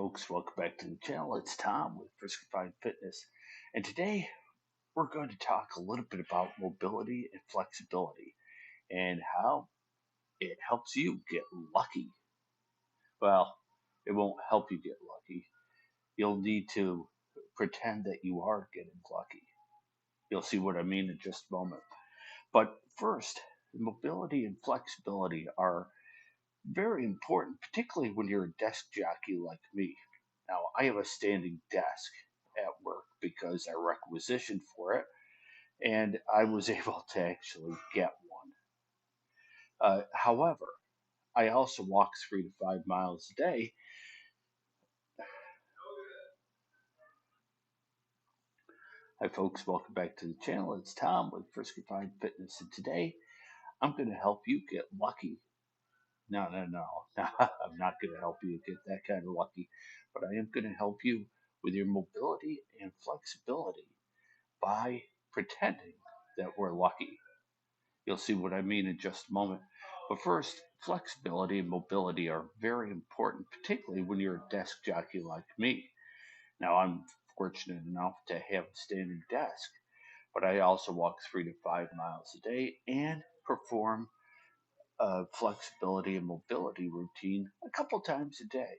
folks, welcome back to the channel. It's Tom with Frisky Fitness, and today we're going to talk a little bit about mobility and flexibility and how it helps you get lucky. Well, it won't help you get lucky. You'll need to pretend that you are getting lucky. You'll see what I mean in just a moment. But first, mobility and flexibility are very important, particularly when you're a desk jockey like me. Now, I have a standing desk at work because I requisitioned for it, and I was able to actually get one. However, I also walk 3 to 5 miles a day. Hi, folks, welcome back to the channel. It's Tom with Frisky Fitness, and today I'm going to help you get lucky. No, no, no. I'm not going to help you get that kind of lucky, but I am going to help you with your mobility and flexibility by pretending that we're lucky. You'll see what I mean in just a moment. But first, flexibility and mobility are very important, particularly when you're a desk jockey like me. Now, I'm fortunate enough to have a standing desk, but I also walk 3 to 5 miles a day and perform a flexibility and mobility routine a couple times a day.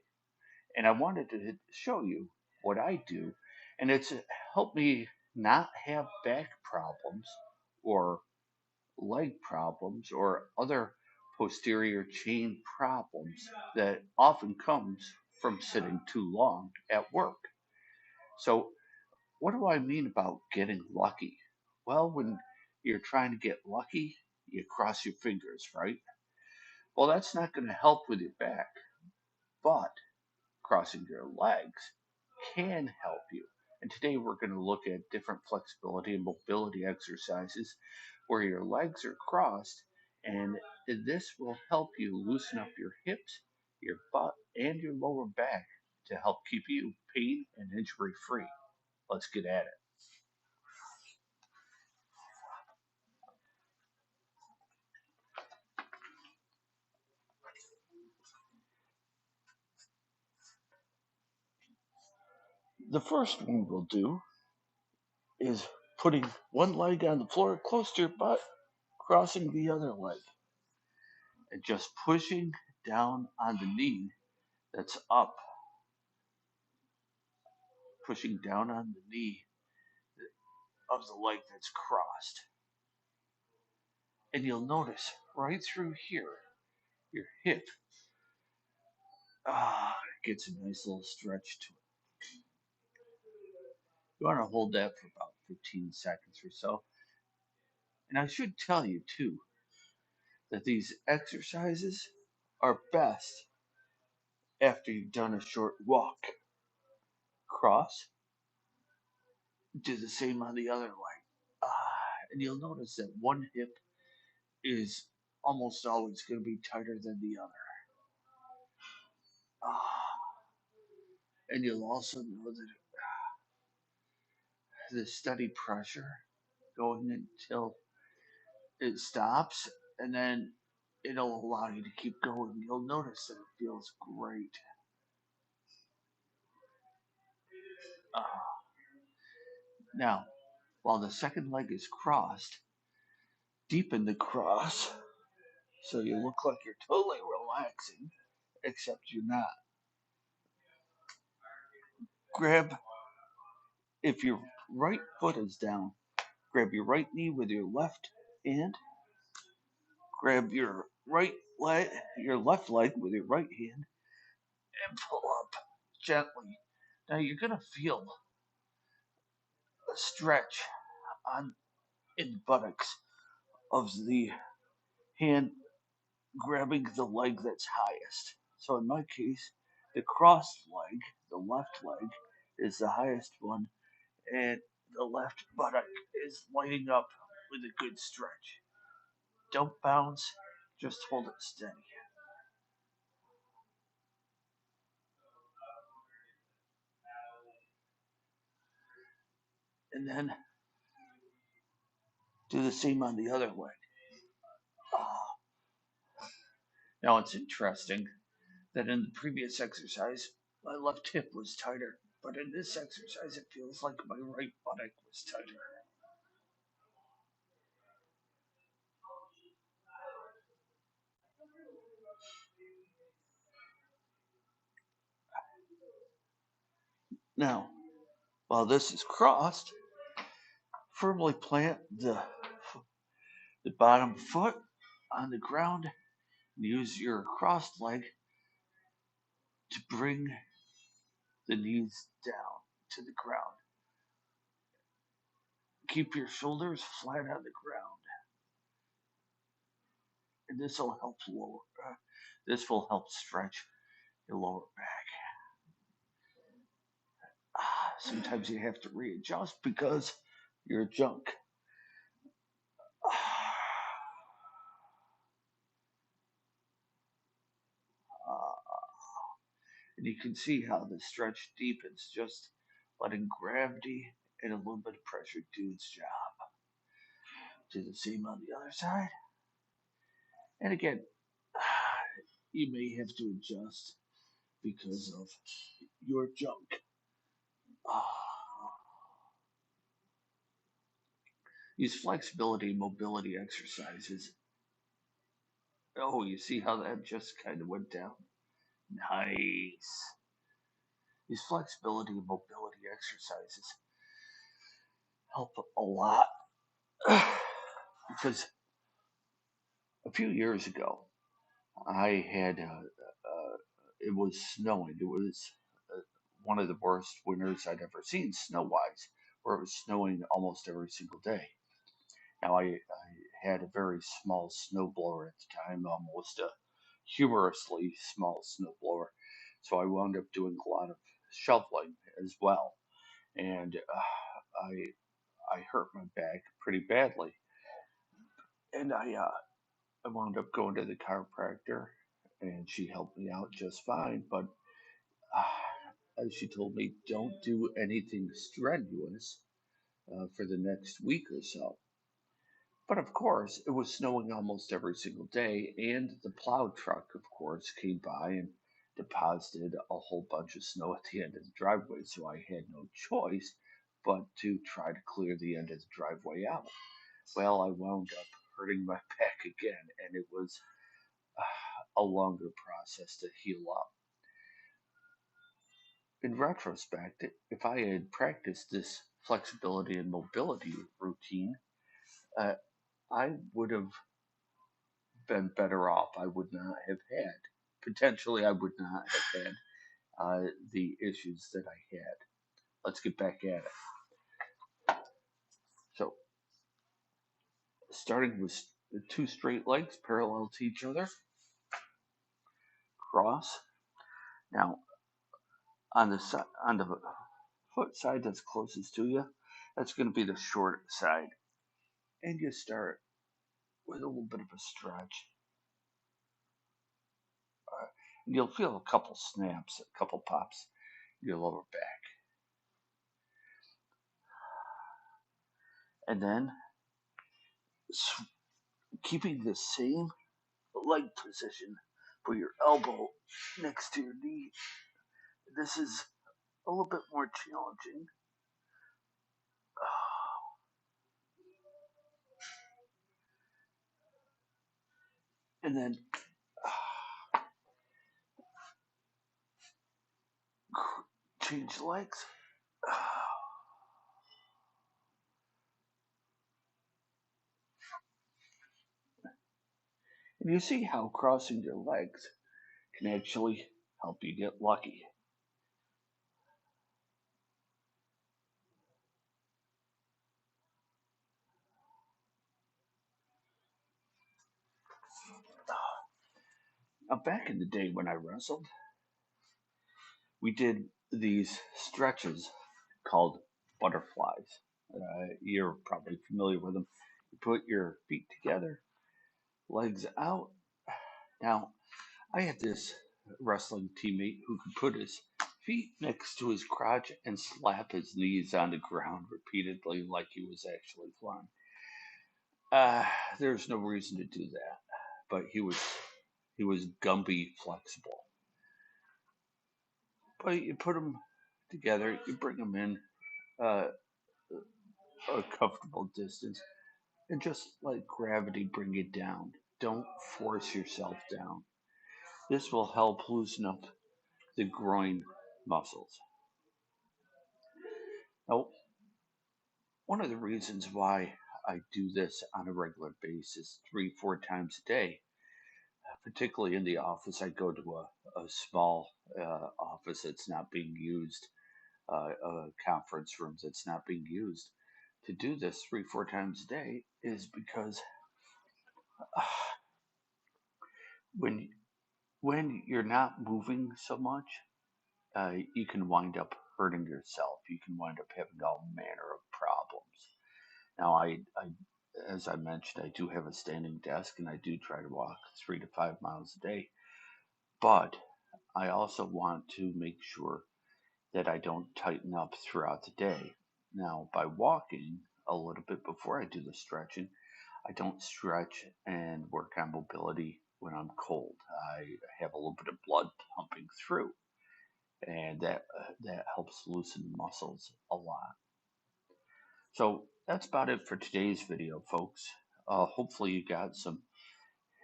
And I wanted to show you what I do, and it's helped me not have back problems or leg problems or other posterior chain problems that often comes from sitting too long at work. So, what do I mean about getting lucky? Well, when you're trying to get lucky, you cross your fingers, right? Well, that's not going to help with your back, but crossing your legs can help you. And today we're going to look at different flexibility and mobility exercises where your legs are crossed, and this will help you loosen up your hips, your butt, and your lower back to help keep you pain and injury free. Let's get at it. The first one we'll do is putting one leg on the floor close to your butt, crossing the other leg, and just pushing down on the knee that's up, pushing down on the knee of the leg that's crossed. And you'll notice right through here, your hip gets a nice little stretch to it. You want to hold that for about 15 seconds or so. And I should tell you too that these exercises are best after you've done a short walk. Cross, do the same on the other leg. And you'll notice that one hip is almost always going to be tighter than the other. And you'll also know that the steady pressure going until it stops, and then it'll allow you to keep going. You'll notice that it feels great. Uh, Now, while the second leg is crossed, deepen the cross so you look like you're totally relaxing, except you're not. Grab, if your right foot is down, grab your right knee with your left hand. Grab your left leg with your right hand, and pull up gently. Now you're gonna feel a stretch on in the buttocks of the hand grabbing the leg that's highest. So in my case, the crossed leg, the left leg, is the highest one, and the left buttock is lighting up with a good stretch. Don't bounce, just hold it steady. And then do the same on the other leg. Now it's interesting that in the previous exercise, My left hip was tighter, but in this exercise it feels like my right buttock was tighter. Now, while this is crossed, firmly plant the bottom foot on the ground and use your crossed leg to bring the knees down to the ground. Keep your shoulders flat on the ground, and this will help stretch your lower back. Sometimes you have to readjust because you're junk. And you can see how the stretch deepens, just letting gravity and a little bit of pressure do its job. Do the same on the other side. And again, you may have to adjust because of your junk. These flexibility and mobility exercises. Oh, you see how that just kind of went down? Nice. These flexibility and mobility exercises help a lot because a few years ago I had it was snowing. It was one of the worst winters I'd ever seen snow wise, where it was snowing almost every single day. Now I had a very small snowblower at the time, almost a humorously small snowblower, so I wound up doing a lot of shoveling as well, and I hurt my back pretty badly, and I wound up going to the chiropractor, and she helped me out just fine. But as she told me, don't do anything strenuous for the next week or so. But of course, it was snowing almost every single day, and the plow truck, of course, came by and deposited a whole bunch of snow at the end of the driveway. So I had no choice but to try to clear the end of the driveway out. Well, I wound up hurting my back again, and it was a longer process to heal up. In retrospect, if I had practiced this flexibility and mobility routine, uh, I would have been better off. I would not have had, potentially, I would not have had the issues that I had. Let's get back at it. So, starting with the two straight legs parallel to each other, cross. Now, on the foot side that's closest to you, that's going to be the short side. And you start with a little bit of a stretch. And you'll feel a couple snaps, a couple pops in your lower back. And then keeping the same leg position for your elbow next to your knee. This is a little bit more challenging. And then change legs. And you see how crossing your legs can actually help you get lucky. Now, back in the day when I wrestled, we did these stretches called butterflies. You're probably familiar with them. You put your feet together, legs out. Now, I had this wrestling teammate who could put his feet next to his crotch and slap his knees on the ground repeatedly like he was actually flying. Uh, there's no reason to do that, but he was Gumby flexible. But you put them together, you bring them in uh, a comfortable distance, and just let gravity bring it down. Don't force yourself down. This will help loosen up the groin muscles. Now, one of the reasons why I do this on a regular basis, 3, 4 times a day, particularly in the office, I go to a small office that's not being used, a conference room that's not being used. To do this 3, 4 times a day is because when you're not moving so much, you can wind up hurting yourself. You can wind up having all manner of problems. Now, as I mentioned, I do have a standing desk, and I do try to walk 3 to 5 miles a day. But I also want to make sure that I don't tighten up throughout the day. Now, by walking a little bit before I do the stretching, I don't stretch and work on mobility when I'm cold. I have a little bit of blood pumping through, and that helps loosen the muscles a lot. So that's about it for today's video, folks. Hopefully, you got some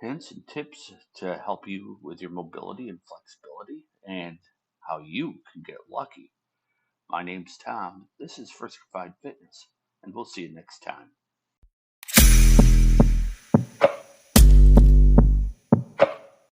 hints and tips to help you with your mobility and flexibility, and how you can get lucky. My name's Tom. This is First Fitness, and we'll see you next time.